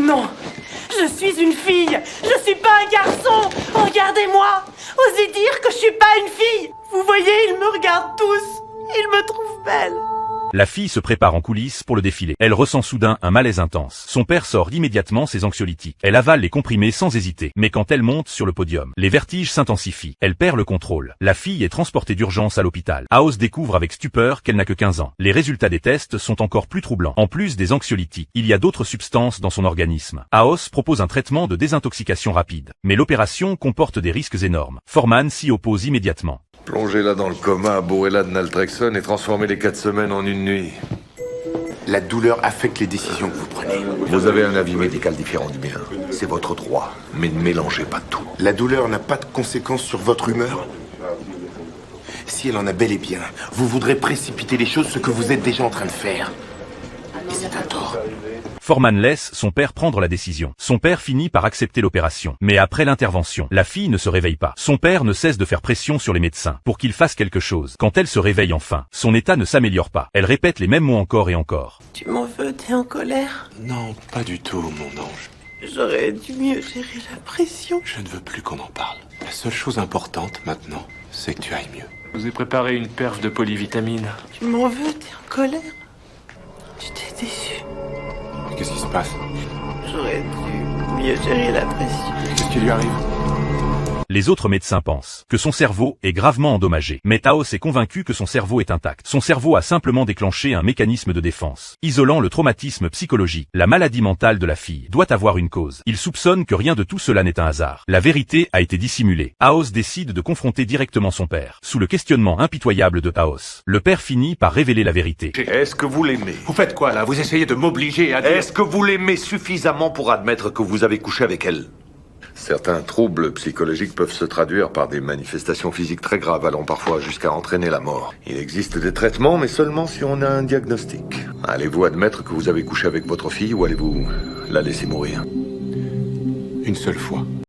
Non, je suis une fille. Je suis pas un garçon. Regardez-moi. Osez dire que je suis pas une fille. Vous voyez, ils me regardent tous. Ils me trouvent belle. La fille se prépare en coulisses pour le défilé. Elle ressent soudain un malaise intense. Son père sort immédiatement ses anxiolytiques. Elle avale les comprimés sans hésiter. Mais quand elle monte sur le podium, les vertiges s'intensifient. Elle perd le contrôle. La fille est transportée d'urgence à l'hôpital. Aos découvre avec stupeur qu'elle n'a que 15 ans. Les résultats des tests sont encore plus troublants. En plus des anxiolytiques, il y a d'autres substances dans son organisme. Aos propose un traitement de désintoxication rapide. Mais l'opération comporte des risques énormes. Foreman s'y oppose immédiatement. Plongez-la dans le coma, bourrez-la de naltrexone et transformez les 4 semaines en une nuit. La douleur affecte les décisions que vous prenez. Vous avez un avis médical différent du mien. C'est votre droit, mais ne mélangez pas tout. La douleur n'a pas de conséquences sur votre humeur. Si elle en a bel et bien, vous voudrez précipiter les choses, ce que vous êtes déjà en train de faire. Et c'est un tort. Foreman laisse son père prendre la décision. Son père finit par accepter l'opération. Mais après l'intervention, la fille ne se réveille pas. Son père ne cesse de faire pression sur les médecins pour qu'ils fassent quelque chose. Quand elle se réveille enfin, son état ne s'améliore pas. Elle répète les mêmes mots encore et encore. Tu m'en veux, t'es en colère? Non, pas du tout, mon ange. J'aurais dû mieux gérer la pression. Je ne veux plus qu'on en parle. La seule chose importante maintenant, c'est que tu ailles mieux. Je vous ai préparé une perf de polyvitamine. Tu m'en veux, t'es en colère? Tu t'es déçu. Qu'est-ce qui se passe? J'aurais dû mieux gérer la pression. Qu'est-ce qui lui arrive? Les autres médecins pensent que son cerveau est gravement endommagé. Mais Taos est convaincu que son cerveau est intact. Son cerveau a simplement déclenché un mécanisme de défense, isolant le traumatisme psychologique. La maladie mentale de la fille doit avoir une cause. Il soupçonne que rien de tout cela n'est un hasard. La vérité a été dissimulée. Aos décide de confronter directement son père. Sous le questionnement impitoyable de Aos, le père finit par révéler la vérité. Est-ce que vous l'aimez? Vous faites quoi là? Vous essayez de m'obliger à dire... Est-ce que vous l'aimez suffisamment pour admettre que vous avez couché avec elle? Certains troubles psychologiques peuvent se traduire par des manifestations physiques très graves, allant parfois jusqu'à entraîner la mort. Il existe des traitements, mais seulement si on a un diagnostic. Allez-vous admettre que vous avez couché avec votre fille ou allez-vous la laisser mourir? Une seule fois.